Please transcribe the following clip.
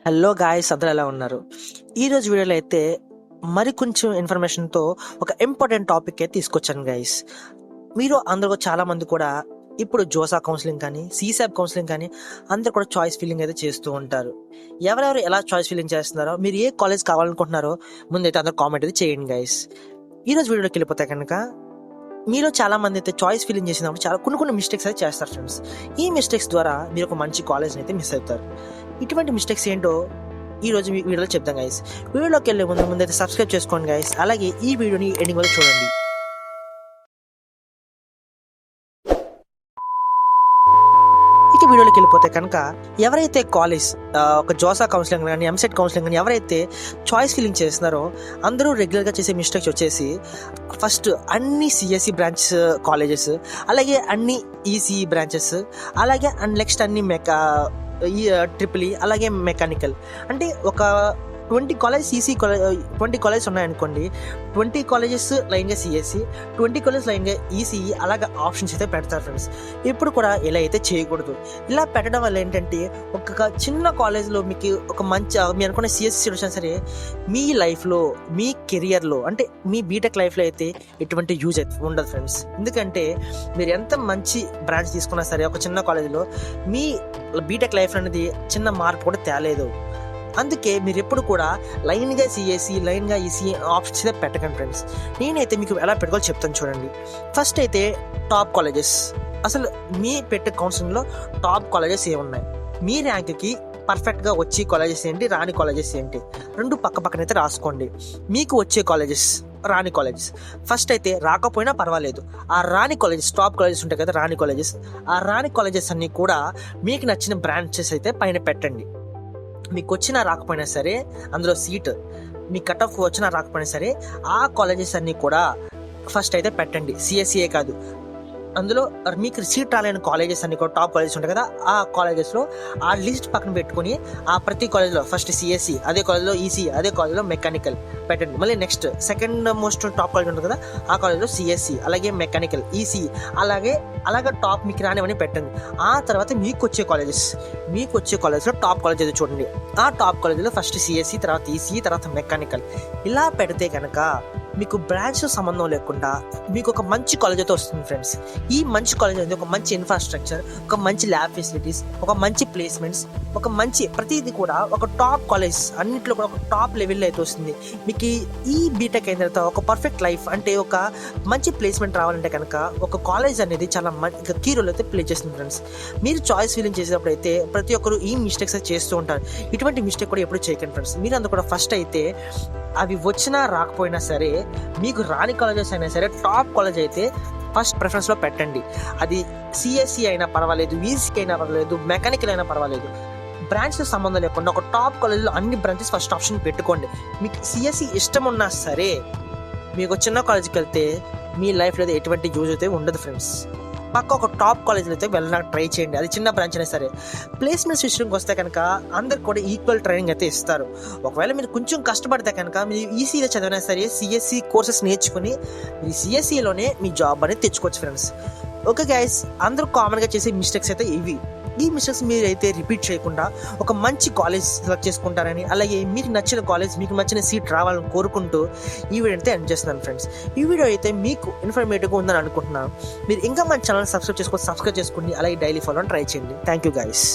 Hello guys, అందరూ ఎలా ఉన్నారు? ఈరోజు వీడియోలో అయితే మరి కొంచెం ఇన్ఫర్మేషన్తో ఒక ఇంపార్టెంట్ టాపిక్ అయితే తీసుకొచ్చాను గైస్. మీరు అందరూ చాలా మంది కూడా ఇప్పుడు జోసా కౌన్సిలింగ్ కానీ సీసాబ్ కౌన్సిలింగ్ కానీ అందరూ కూడా చాయిస్ ఫిల్లింగ్ అయితే చేస్తూ ఉంటారు. ఎవరెవరు ఎలా చాయిస్ ఫిల్లింగ్ చేస్తున్నారో, మీరు ఏ కాలేజ్ కావాలనుకుంటున్నారో ముందైతే అందరూ కామెంట్ అయితే చేయండి గైస్. ఈరోజు వీడియోకి వెళ్ళిపోతే కనుక మీలో చాలా మంది అయితే చాయిస్ ఫిల్లింగ్ చేసినప్పుడు చాలా కొన్ని మిస్టేక్స్ అయితే చేస్తారు ఫ్రెండ్స్. ఈ మిస్టేక్స్ ద్వారా మీరు ఒక మంచి కాలేజ్ని అయితే మిస్ అవుతారు. ఇటువంటి మిస్టేక్స్ ఏంటో ఈ రోజు వీడియోలో చెప్తాం గైస్. వీడియోలోకి వెళ్ళే ముందైతే సబ్స్క్రైబ్ చేసుకోండి గైస్. అలాగే ఈ వీడియోని ఎండింగ్ వరకు చూడండి. ఇక వీడియోలోకి వెళ్ళిపోతే కనుక ఎవరైతే కాలేజ్ ఒక జోసా కౌన్సిలింగ్ కానీ ఎంసెట్ కౌన్సిలింగ్ కానీ ఎవరైతే చాయిస్ ఫిల్లింగ్ చేస్తున్నారో అందరూ రెగ్యులర్గా చేసే మిస్టేక్స్ వచ్చేసి ఫస్ట్ అన్ని సిఎస్సి బ్రాంచ్ కాలేజెస్, అలాగే అన్ని ఈసీఈ బ్రాంచెస్, అలాగే నెక్స్ట్ అన్ని ట్రిపుల్ ఈ, అలాగే మెకానికల్. అంటే ఒక 20 కాలేజ్ ఈసీ కాలేజ్ 20 కాలేజెస్ ఉన్నాయనుకోండి. 20 కాలేజెస్ లైన్గా సిఎస్సి, 20 కాలేజ్ లైన్గా ఈసీఈ, అలాగే ఆప్షన్స్ అయితే పెడతారు ఫ్రెండ్స్. ఇప్పుడు కూడా ఇలా అయితే చేయకూడదు. ఇలా పెట్టడం వల్ల ఏంటంటే ఒక చిన్న కాలేజ్లో మీకు ఒక మంచి మీరు అనుకున్న సిఎస్సి సీట్ వచ్చినా సరే మీ లైఫ్లో, మీ కెరియర్లో, అంటే మీ బీటెక్ లైఫ్లో అయితే ఎటువంటి యూజ్ అయితే ఉండదు ఫ్రెండ్స్. ఎందుకంటే మీరు ఎంత మంచి బ్రాంచ్ తీసుకున్నా సరే ఒక చిన్న కాలేజ్లో మీ బీటెక్ లైఫ్ అనేది చిన్న మార్పు కూడా తేలేదు. అందుకే మీరు ఎప్పుడు కూడా లైన్గా సిఎస్సి, లైన్గా ఈసీ ఆప్షన్స్ అయితే పెట్టకండి ఫ్రెండ్స్. నేనైతే మీకు ఎలా పెట్టుకోవాలో చెప్తాను చూడండి. ఫస్ట్ అయితే టాప్ కాలేజెస్. అసలు మీ పెట్టే కౌన్సిలింగ్లో టాప్ కాలేజెస్ ఏమున్నాయి, మీ ర్యాంక్కి పర్ఫెక్ట్గా వచ్చే కాలేజెస్ ఏంటి, రాని కాలేజెస్ ఏంటి, రెండు పక్కనైతే రాసుకోండి. మీకు వచ్చే కాలేజెస్, రాని కాలేజెస్. ఫస్ట్ అయితే రాకపోయినా పర్వాలేదు, ఆ రాని కాలేజెస్, టాప్ కాలేజెస్ ఉంటాయి కదా రాని కాలేజెస్, ఆ రాని కాలేజెస్ అన్నీ కూడా మీకు నచ్చిన బ్రాంచెస్ అయితే పైన పెట్టండి. మీకు వచ్చినా రాకపోయినా సరే అందులో సీట్, మీ కట్ ఆఫ్ వచ్చినా రాకపోయినా సరే ఆ కాలేజెస్ అన్నీ కూడా ఫస్ట్ అయితే పెట్టండి. సిఎస్సిఏ కాదు, అందులో మీకు సీట్ రాలేని కాలేజెస్ అన్ని కూడా టాప్ కాలేజెస్ ఉంటాయి కదా, ఆ కాలేజెస్లో ఆ లిస్ట్ పక్కన పెట్టుకొని ఆ ప్రతి కాలేజ్లో ఫస్ట్ సిఎస్సి, అదే కాలేజ్లో ఈసీ, అదే కాలేజ్లో మెకానికల్ పెట్టండి. మళ్ళీ next second most top college ఉంటుంది కదా, ఆ కాలేజ్లో సిఎస్సి, అలాగే మెకానికల్, ఈసీ, అలాగే టాప్ మీకు రానివన్నీ పెట్టండి. ఆ తర్వాత మీకు వచ్చే కాలేజ్లో టాప్ కాలేజ్ అయితే చూడండి. ఆ టాప్ కాలేజ్లో ఫస్ట్ సిఎస్సి, తర్వాత ఈసీ, తర్వాత మెకానికల్. ఇలా పెడితే కనుక మీకు బ్రాంచ్ సంబంధం లేకుండా మీకు ఒక మంచి కాలేజ్ అయితే వస్తుంది ఫ్రెండ్స్. ఈ మంచి కాలేజ్ అనేది ఒక మంచి ఇన్ఫ్రాస్ట్రక్చర్, ఒక మంచి ల్యాబ్ ఫెసిలిటీస్, ఒక మంచి ప్లేస్మెంట్స్, ఒక మంచి ప్రతిదీ కూడా ఒక టాప్ కాలేజ్ అన్నింటిలో కూడా ఒక టాప్ లెవెల్లో అయితే వస్తుంది. మీకు ఈ బీటెక్ అయిన తర్వాత ఒక పర్ఫెక్ట్ లైఫ్, అంటే ఒక మంచి ప్లేస్మెంట్ రావాలంటే కనుక ఒక కాలేజ్ అనేది చాలా కీ రోల్ అయితే ప్లే చేస్తుంది ఫ్రెండ్స్. మీరు చాయిస్ ఫిల్లింగ్ చేసేటప్పుడు అయితే ప్రతి ఒక్కరు ఈ మిస్టేక్స్ అయితే చేస్తూ ఉంటారు. ఇటువంటి మిస్టేక్ కూడా ఎప్పుడు చేయకండి ఫ్రెండ్స్. మీరు అందుకు కూడా ఫస్ట్ అయితే అవి వచ్చినా రాకపోయినా సరే మీకు రాని కాలేజెస్ అయినా సరే టాప్ కాలేజ్ అయితే ఫస్ట్ ప్రిఫరెన్స్లో పెట్టండి. అది సిఎస్సి అయినా పర్వాలేదు, ఈసీ అయినా పర్వాలేదు, మెకానికల్ అయినా పర్వాలేదు, బ్రాంచ్తో సంబంధం లేకుండా ఒక టాప్ కాలేజ్లో అన్ని బ్రాంచెస్ ఫస్ట్ ఆప్షన్ పెట్టుకోండి. మీకు సిఎస్సి ఇష్టం ఉన్నా సరే మీకు చిన్న కాలేజ్కి వెళ్తే మీ లైఫ్లో ఎటువంటి యూజ్ అయితే ఉండదు ఫ్రెండ్స్. పక్క ఒక టాప్ కాలేజ్లో అయితే వెళ్ళడానికి ట్రై చేయండి, అది చిన్న బ్రాంచ్ అయినా సరే. ప్లేస్మెంట్స్ విషయంకి వస్తే కనుక అందరికి కూడా ఈక్వల్ ట్రైనింగ్ అయితే ఇస్తారు. ఒకవేళ మీరు కొంచెం కష్టపడితే కనుక మీరు ఈసీలో చదివినా సరే సిఎస్సి కోర్సెస్ నేర్చుకుని మీ సిఎస్సిలోనే మీ జాబ్ అనేది తెచ్చుకోవచ్చు ఫ్రెండ్స్. ఓకే గైస్, అందరూ కామన్గా చేసే మిస్టేక్స్ అయితే ఇవి. ఈ మిస్టేక్స్ మీరైతే రిపీట్ చేయకుండా ఒక మంచి కాలేజ్ సెలెక్ట్ చేసుకుంటారని, అలాగే మీకు నచ్చిన కాలేజ్, మీకు నచ్చిన సీట్ రావాలని కోరుకుంటూ ఈ వీడియో అయితే ఎండ్ చేస్తున్నాను ఫ్రెండ్స్. ఈ వీడియో అయితే మీకు ఇన్ఫర్మేటివ్గా ఉందని అనుకుంటున్నాను. మీరు ఇంకా మన ఛానల్ సబ్స్క్రైబ్ చేసుకోండి, అలాగే డైలీ ఫాలో ట్రై చేయండి. Thank you guys.